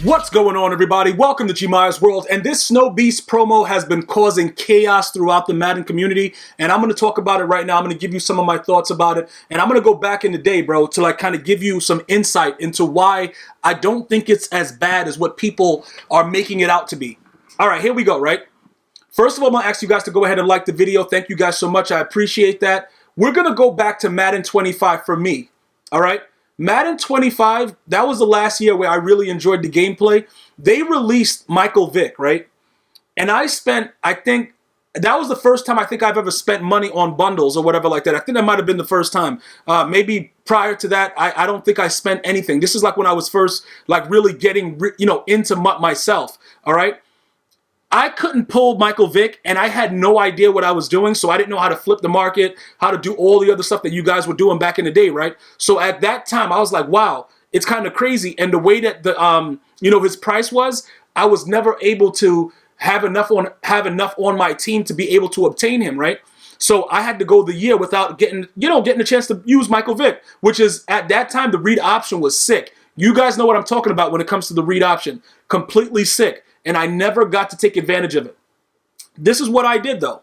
What's going on, everybody? Welcome to GmiasWorld, and this Snowbeast promo has been causing chaos throughout the Madden community, and I'm going to talk about it right now. I'm going to give you some of my thoughts about it, and I'm going to go back in the day, bro, to like kind of give you some insight into why I don't think it's as bad as what people are making it out to be. All right, here we go, right? First of all, I'm going to ask you guys to go ahead and like the video. Thank you guys so much. I appreciate that. We're going to go back to Madden 25 for me, all right? Madden 25, that was the last year where I really enjoyed the gameplay. They released Michael Vick, right? And I think, that was the first time I think I've ever spent money on bundles or whatever like that. I think that might have been the first time. Maybe prior to that, I don't think I spent anything. This is like when I was first like really getting, into myself, all right? I couldn't pull Michael Vick, and I had no idea what I was doing, so I didn't know how to flip the market, how to do all the other stuff that you guys were doing back in the day, right? So at that time, I was like, wow, it's kind of crazy. And the way that the his price was, I was never able to have enough on my team to be able to obtain him, right? So I had to go the year without getting a chance to use Michael Vick, which is at that time the read option was sick. You guys know what I'm talking about when it comes to the read option. Completely sick. And I never got to take advantage of it. This is what I did, though.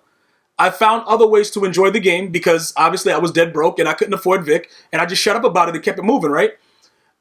I found other ways to enjoy the game because obviously I was dead broke and I couldn't afford Vic, and I just shut up about it and kept it moving, right?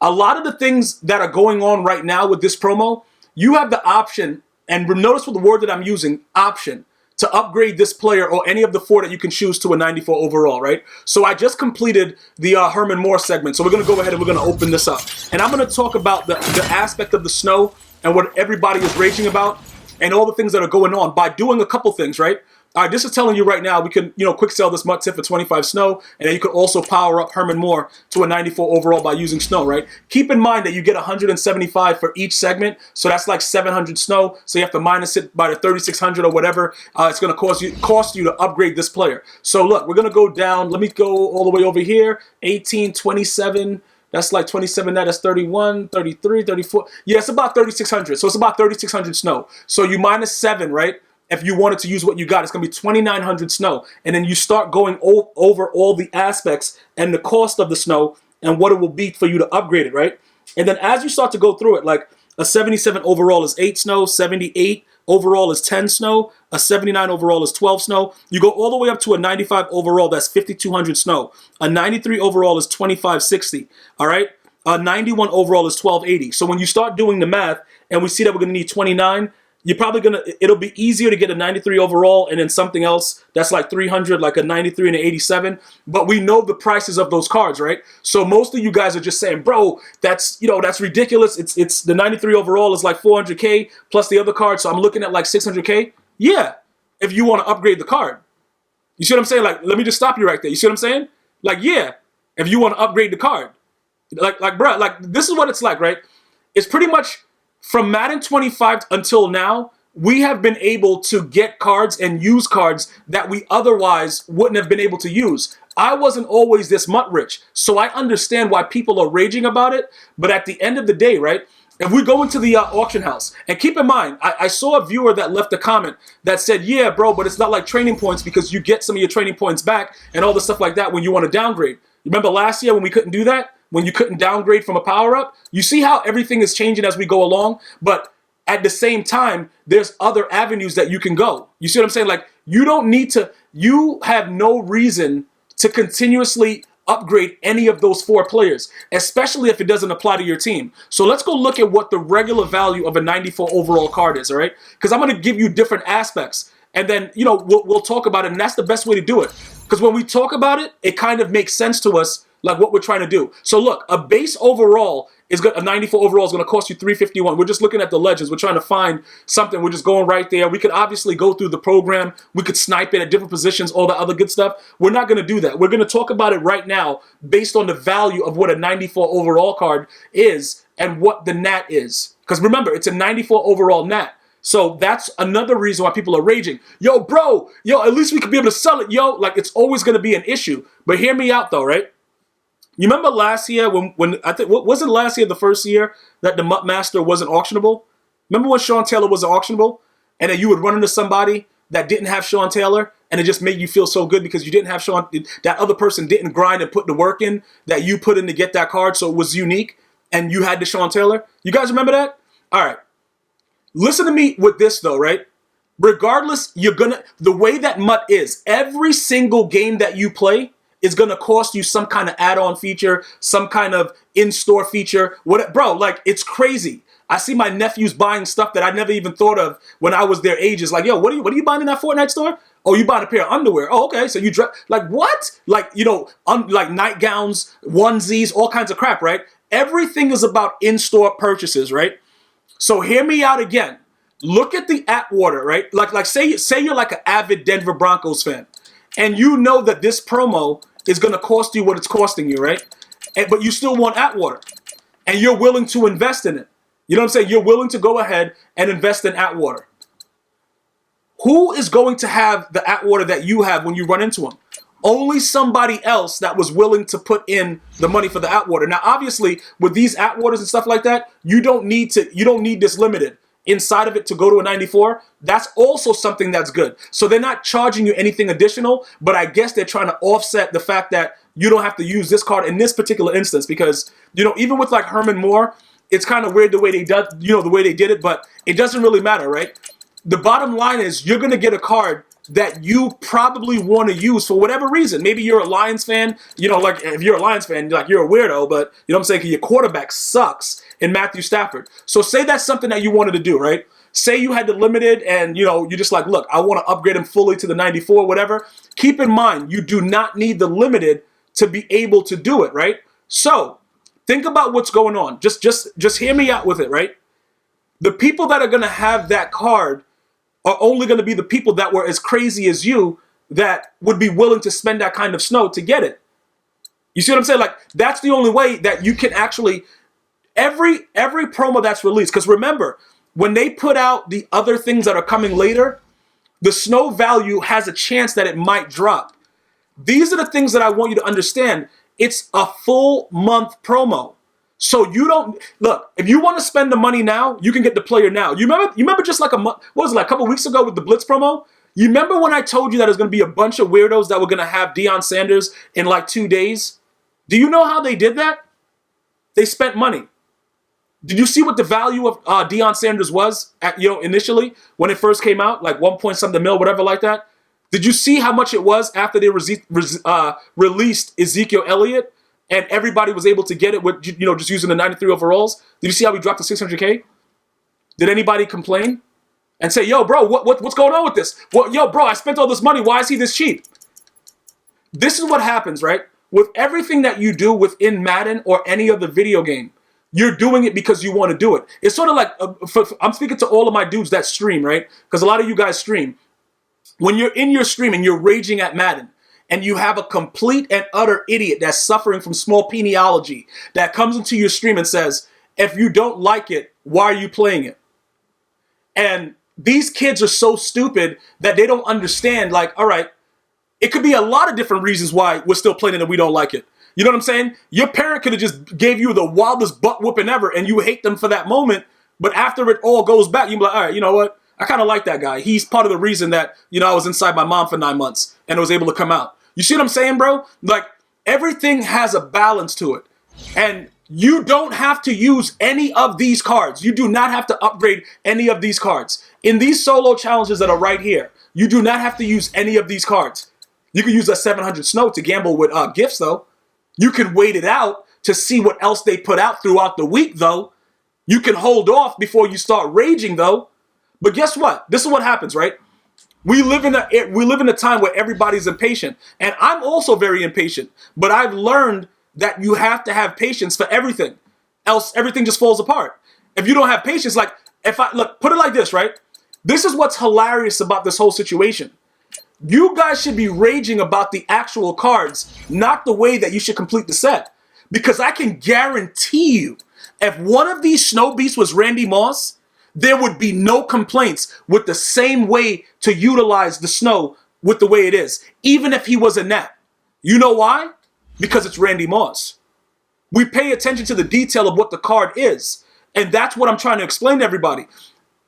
A lot of the things that are going on right now with this promo, you have the option, and notice what the word that I'm using, option, to upgrade this player or any of the four that you can choose to a 94 overall, right? So I just completed the Herman Moore segment, so we're going to go ahead and we're going to open this up. And I'm going to talk about the aspect of the snow and what everybody is raging about and all the things that are going on by doing a couple things, right? All right, this is telling you right now, we can, quick sell this mutt tip for 25 snow, and then you can also power up Herman Moore to a 94 overall by using snow, right? Keep in mind that you get 175 for each segment, so that's like 700 snow, so you have to minus it by the 3,600 or whatever. It's going to cost you to upgrade this player. So look, we're going to go down. Let me go all the way over here, 18, 27, that's like 27, that's 31, 33, 34. Yeah, it's about 3,600. So it's about 3,600 snow. So you minus 7, right? If you wanted to use what you got, it's going to be 2,900 snow. And then you start going over all the aspects and the cost of the snow and what it will be for you to upgrade it, right? And then as you start to go through it, like a 77 overall is 8 snow, 78 overall is 10 snow, a 79 overall is 12 snow. You go all the way up to a 95 overall, that's 5,200 snow. A 93 overall is 2,560, all right? A 91 overall is 1,280. So when you start doing the math and we see that we're going to need 29, you're probably going to, it'll be easier to get a 93 overall and then something else that's like 300, like a 93 and an 87. But we know the prices of those cards, right? So most of you guys are just saying, bro, that's ridiculous. It's the 93 overall is like 400K plus the other card. So I'm looking at like 600K. Yeah, if you want to upgrade the card. You see what I'm saying? Like, let me just stop you right there. You see what I'm saying? Like, yeah, if you want to upgrade the card. Like, bro, like this is what it's like, right? It's pretty much from Madden 25 until now, we have been able to get cards and use cards that we otherwise wouldn't have been able to use. I wasn't always this mutt rich, so I understand why people are raging about it. But at the end of the day, right, if we go into the auction house, and keep in mind, I saw a viewer that left a comment that said, yeah, bro, but it's not like training points because you get some of your training points back and all the stuff like that when you want to downgrade. Remember last year when we couldn't do that? When you couldn't downgrade from a power-up? You see how everything is changing as we go along? But at the same time, there's other avenues that you can go. You see what I'm saying? Like, you have no reason to continuously upgrade any of those 4 players, especially if it doesn't apply to your team. So let's go look at what the regular value of a 94 overall card is, all right? Because I'm going to give you different aspects. And then, we'll talk about it, and that's the best way to do it. Because when we talk about it, it kind of makes sense to us, like what we're trying to do. So look, a base overall is good. A 94 overall is going to cost you 351. We're just looking at the legends. We're trying to find something. We're just going right there. We could obviously go through the program. We could snipe it at different positions, all the other good stuff. We're not going to do that. We're going to talk about it right now based on the value of what a 94 overall card is and what the nat is. Because remember, it's a 94 overall nat. So that's another reason why people are raging. Yo, bro, at least we could be able to sell it. Like it's always going to be an issue. But hear me out though, right? You remember last year when I think, wasn't last year the first year that the Mutt Master wasn't auctionable? Remember when Sean Taylor wasn't auctionable? And then you would run into somebody that didn't have Sean Taylor and it just made you feel so good because you didn't have Sean, that other person didn't grind and put the work in that you put in to get that card, so it was unique and you had the Sean Taylor. You guys remember that? All right. Listen to me with this though, right? Regardless, the way that MUT is, every single game that you play is gonna cost you some kind of add-on feature, some kind of in-store feature. Bro, like, it's crazy. I see my nephews buying stuff that I never even thought of when I was their ages. Like, yo, what are you buying in that Fortnite store? Oh, you buying a pair of underwear. Oh, okay. So you dress like what? Like, like nightgowns, onesies, all kinds of crap, right? Everything is about in-store purchases, right? So hear me out again. Look at the Atwater, right? Like say you're like an avid Denver Broncos fan, and you know that this promo is going to cost you what it's costing you, right? But you still want Atwater, and you're willing to invest in it. You know what I'm saying? You're willing to go ahead and invest in Atwater. Who is going to have the Atwater that you have when you run into them? Only somebody else that was willing to put in the money for the Atwater. Now, obviously, with these Atwaters and stuff like that, you don't need this limited inside of it to go to a 94. That's also something that's good. So they're not charging you anything additional, but I guess they're trying to offset the fact that you don't have to use this card in this particular instance because, even with like Herman Moore, it's kind of weird the way the way they did it, but it doesn't really matter, right? The bottom line is you're going to get a card that you probably want to use for whatever reason. Maybe you're a Lions fan, like if you're a Lions fan, like you're a weirdo, but you know what I'm saying? Your quarterback sucks in Matthew Stafford. So say that's something that you wanted to do, right? Say you had the limited and, you're just like, look, I want to upgrade him fully to the 94, whatever. Keep in mind, you do not need the limited to be able to do it, right? So think about what's going on. Just hear me out with it, right? The people that are going to have that card are only going to be the people that were as crazy as you that would be willing to spend that kind of snow to get it. You see what I'm saying? Like, that's the only way that you can actually, every promo that's released, because remember, when they put out the other things that are coming later, the snow value has a chance that it might drop. These are the things that I want you to understand. It's a full month promo. So you don't look, if you want to spend the money now, you can get the player now. You remember just like a couple weeks ago with the Blitz promo? You remember when I told you that there's going to be a bunch of weirdos that were going to have Deion Sanders in like 2 days? Do you know how they did that? They spent money. Did you see what the value of Deion Sanders was at, initially when it first came out, like 1 point something mil, whatever like that? Did you see how much it was after they released Ezekiel Elliott? And everybody was able to get it with, just using the 93 overalls. Did you see how we dropped to 600K? Did anybody complain and say, yo, bro, what's going on with this? Well, yo, bro, I spent all this money. Why is he this cheap? This is what happens, right? With everything that you do within Madden or any other video game, you're doing it because you want to do it. It's sort of like, I'm speaking to all of my dudes that stream, right? Because a lot of you guys stream. When you're in your stream and you're raging at Madden, and you have a complete and utter idiot that's suffering from small peniology that comes into your stream and says, if you don't like it, why are you playing it? And these kids are so stupid that they don't understand, like, all right, it could be a lot of different reasons why we're still playing it and we don't like it. You know what I'm saying? Your parent could have just gave you the wildest butt whooping ever and you hate them for that moment, but after it all goes back, you be like, all right, you know what? I kind of like that guy. He's part of the reason that, I was inside my mom for 9 months and I was able to come out. You see what I'm saying, bro? Like, everything has a balance to it. And you don't have to use any of these cards. You do not have to upgrade any of these cards. In these solo challenges that are right here, you do not have to use any of these cards. You can use a 700 snow to gamble with gifts, though. You can wait it out to see what else they put out throughout the week, though. You can hold off before you start raging, though. But guess what? This is what happens, right? We live in a time where everybody's impatient. And I'm also very impatient. But I've learned that you have to have patience for everything. Else everything just falls apart. If you don't have patience, like, put it like this, right? This is what's hilarious about this whole situation. You guys should be raging about the actual cards, not the way that you should complete the set. Because I can guarantee you, if one of these Snowbeasts was Randy Moss, there would be no complaints with the same way to utilize the snow with the way it is, even if he was a nap. You know why? Because it's Randy Moss. We pay attention to the detail of what the card is, and that's what I'm trying to explain to everybody.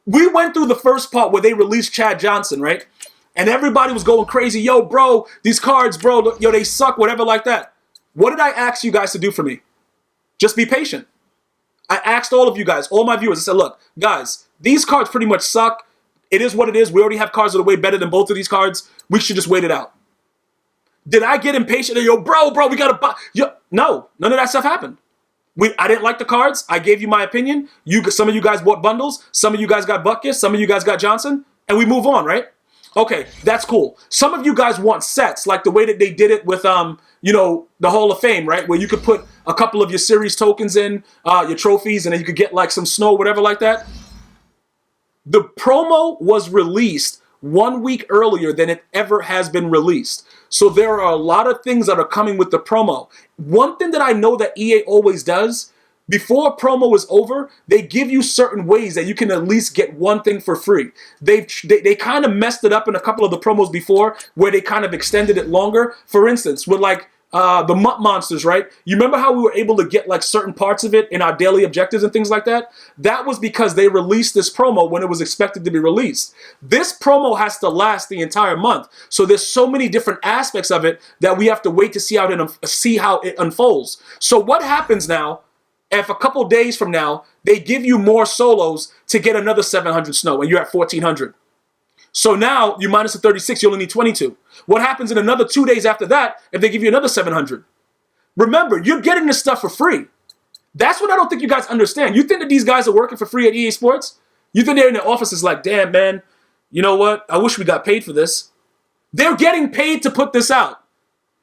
We went through the first part where they released Chad Johnson, right? And everybody was going crazy. Yo, bro, these cards, bro, yo, they suck, whatever like that. What did I ask you guys to do for me? Just be patient. I asked all of you guys, all my viewers, I said, look, guys, these cards pretty much suck. It is what it is. We already have cards that are way better than both of these cards. We should just wait it out. Did I get impatient? Yo, bro, we got to buy. No, none of that stuff happened. I didn't like the cards. I gave you my opinion. Some of you guys bought bundles. Some of you guys got Butkus. Some of you guys got Johnson. And we move on, right? Okay, that's cool. Some of you guys want sets, like the way that they did it with, the Hall of Fame, right? Where you could put a couple of your series tokens in, your trophies, and then you could get like some snow, whatever like that. The promo was released 1 week earlier than it ever has been released. So there are a lot of things that are coming with the promo. One thing that I know that EA always does, before a promo is over, they give you certain ways that you can at least get one thing for free. They kind of messed it up in a couple of the promos before where they kind of extended it longer. For instance, with like the Mutt Monsters, right? You remember how we were able to get like certain parts of it in our daily objectives and things like that? That was because they released this promo when it was expected to be released. This promo has to last the entire month. So there's so many different aspects of it that we have to wait to see how it unfolds. So what happens now if a couple days from now they give you more solos to get another 700 snow and you're at 1400? So now you minus the 36, you only need 22. What happens in another 2 days after that if they give you another 700? Remember, you're getting this stuff for free. That's what I don't think you guys understand. You think that these guys are working for free at EA Sports? You think they're in their offices like, damn, man, you know what? I wish we got paid for this. They're getting paid to put this out.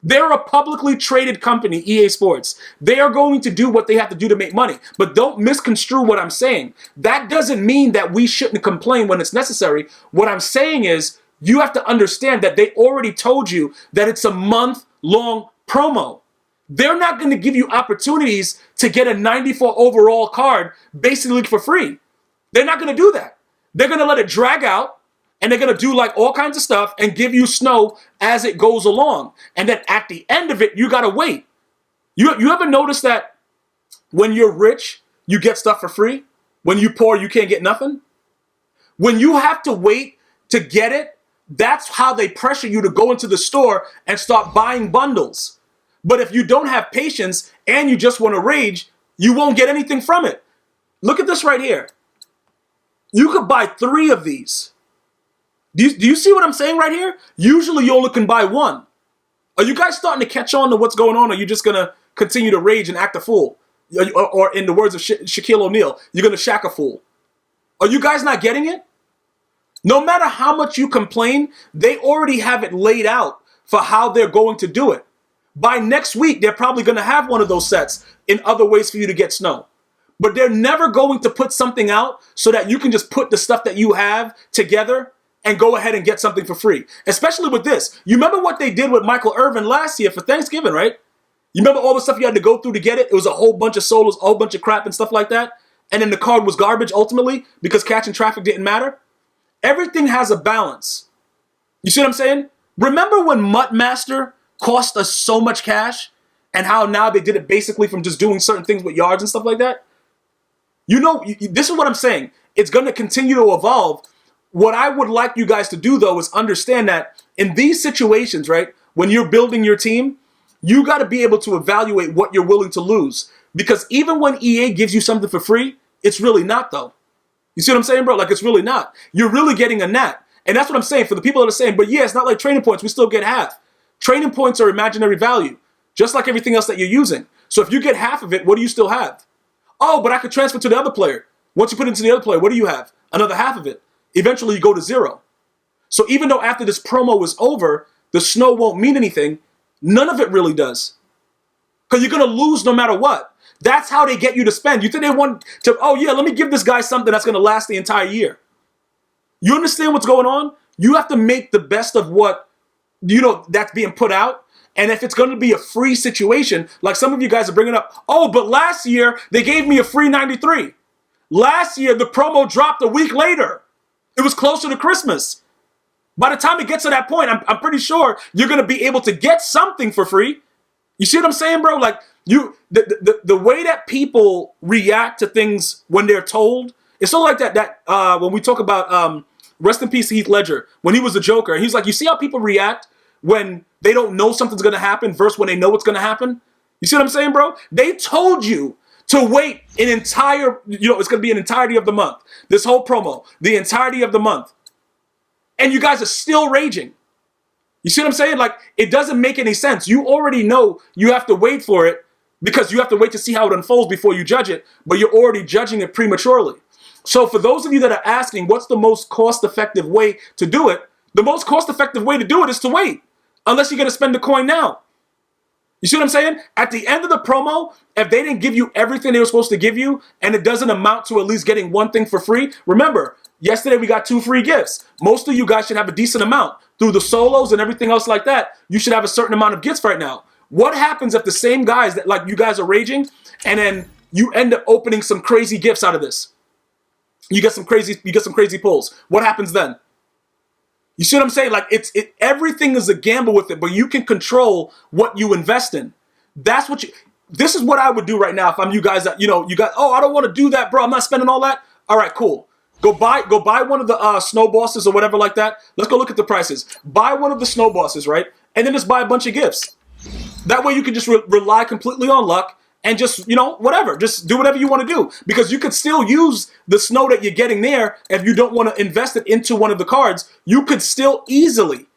They're a publicly traded company, EA Sports. They are going to do what they have to do to make money. But don't misconstrue what I'm saying. That doesn't mean that we shouldn't complain when it's necessary. What I'm saying is you have to understand that they already told you that it's a month-long promo. They're not going to give you opportunities to get a 94 overall card basically for free. They're not going to do that. They're going to let it drag out. And they're going to do like all kinds of stuff and give you snow as it goes along. And then at the end of it, you got to wait. You ever notice that when you're rich, you get stuff for free? When you poor, you can't get nothing? When you have to wait to get it, that's how they pressure you to go into the store and start buying bundles. But if you don't have patience and you just want to rage, you won't get anything from it. Look at this right here. You could buy 3 of these. Do you see what I'm saying right here? Usually you only can buy 1. Are you guys starting to catch on to what's going on, or are you just going to continue to rage and act a fool? Or in the words of Shaquille O'Neal, you're going to shack a fool. Are you guys not getting it? No matter how much you complain, they already have it laid out for how they're going to do it. By next week, they're probably going to have one of those sets in other ways for you to get snow. But they're never going to put something out so that you can just put the stuff that you have together and go ahead and get something for free. Especially with this. You remember what they did with Michael Irvin last year for Thanksgiving, right? You remember all the stuff you had to go through to get it? It was a whole bunch of solos, a whole bunch of crap and stuff like that. And then the card was garbage ultimately because catching traffic didn't matter. Everything has a balance. You see what I'm saying? Remember when Mutt Master cost us so much cash and how now they did it basically from just doing certain things with yards and stuff like that? You know, this is what I'm saying. It's going to continue to evolve. What I would like you guys to do, though, is understand that in these situations, right, when you're building your team, you got to be able to evaluate what you're willing to lose. Because even when EA gives you something for free, it's really not, though. You see what I'm saying, bro? Like, it's really not. You're really getting a gnat. And that's what I'm saying for the people that are saying, but yeah, it's not like training points. We still get half. Training points are imaginary value, just like everything else that you're using. So if you get half of it, what do you still have? Oh, but I could transfer to the other player. Once you put it into the other player, what do you have? Another half of it. Eventually, you go to 0. So even though after this promo is over, the snow won't mean anything, none of it really does. Because you're going to lose no matter what. That's how they get you to spend. You think they want to, oh yeah, let me give this guy something that's going to last the entire year. You understand what's going on? You have to make the best of what, that's being put out. And if it's going to be a free situation, like some of you guys are bringing up, oh, but last year they gave me a free 93. Last year, the promo dropped a week later. It was closer to Christmas. By the time it gets to that point, I'm pretty sure you're going to be able to get something for free. You see what I'm saying, bro? Like, the way that people react to things when they're told, it's sort of like that when we talk about, rest in peace, Heath Ledger, when he was the Joker. He's like, you see how people react when they don't know something's going to happen versus when they know what's going to happen? You see what I'm saying, bro? They told you to wait an entire, it's going to be an entirety of the month. This whole promo, the entirety of the month. And you guys are still raging. You see what I'm saying? Like, it doesn't make any sense. You already know you have to wait for it because you have to wait to see how it unfolds before you judge it, but you're already judging it prematurely. So for those of you that are asking, what's the most cost-effective way to do it? The most cost-effective way to do it is to wait, unless you're going to spend the coin now. You see what I'm saying? At the end of the promo, if they didn't give you everything they were supposed to give you, and it doesn't amount to at least getting one thing for free, remember, yesterday we got 2 free gifts. Most of you guys should have a decent amount. Through the solos and everything else like that, you should have a certain amount of gifts right now. What happens if the same guys that, like, you guys are raging, and then you end up opening some crazy gifts out of this? You get some crazy pulls. What happens then? You see what I'm saying? Like, everything is a gamble with it, but you can control what you invest in. This is what I would do right now if I'm you guys that, oh, I don't want to do that, bro. I'm not spending all that. All right, cool. Go buy one of the snow bosses or whatever like that. Let's go look at the prices. Buy one of the snow bosses, right? And then just buy a bunch of gifts. That way you can just rely completely on luck and just, whatever. Just do whatever you want to do. Because you could still use the snow that you're getting there if you don't want to invest it into one of the cards. You could still easily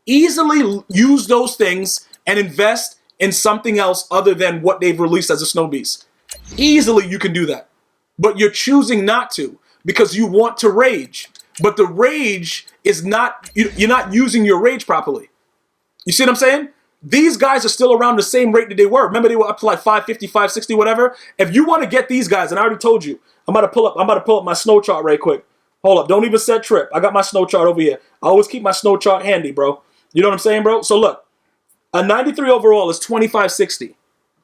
use those things and invest in something else other than what they've released as a Snow Beast. Easily you can do that. But you're choosing not to because you want to rage. But the rage is not, you're not using your rage properly. You see what I'm saying? These guys are still around the same rate that they were. Remember, they were up to like 550, 560, whatever. If you want to get these guys, and I already told you, I'm about to pull up my snow chart right quick. Hold up, don't even set trip. I got my snow chart over here. I always keep my snow chart handy, bro. You know what I'm saying, bro? So look, a 93 overall is 2560.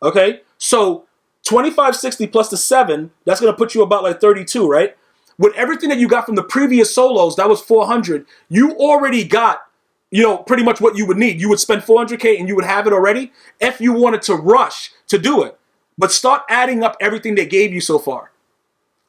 Okay? So 2560 plus the 7, that's going to put you about like 32, right? With everything that you got from the previous solos, that was 400. You already got, pretty much what you would need. You would spend 400K and you would have it already if you wanted to rush to do it. But start adding up everything they gave you so far.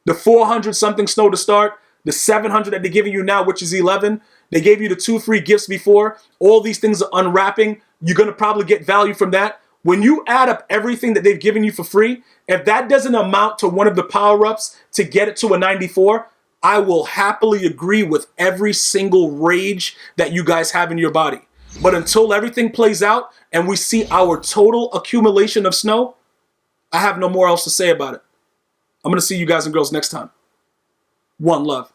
The 400 something snow to start, the 700 that they're giving you now, which is 11. They gave you the 2 free gifts before. All these things are unwrapping. You're going to probably get value from that. When you add up everything that they've given you for free, if that doesn't amount to one of the power-ups to get it to a 94, I will happily agree with every single rage that you guys have in your body. But until everything plays out and we see our total accumulation of snow, I have no more else to say about it. I'm going to see you guys and girls next time. One love.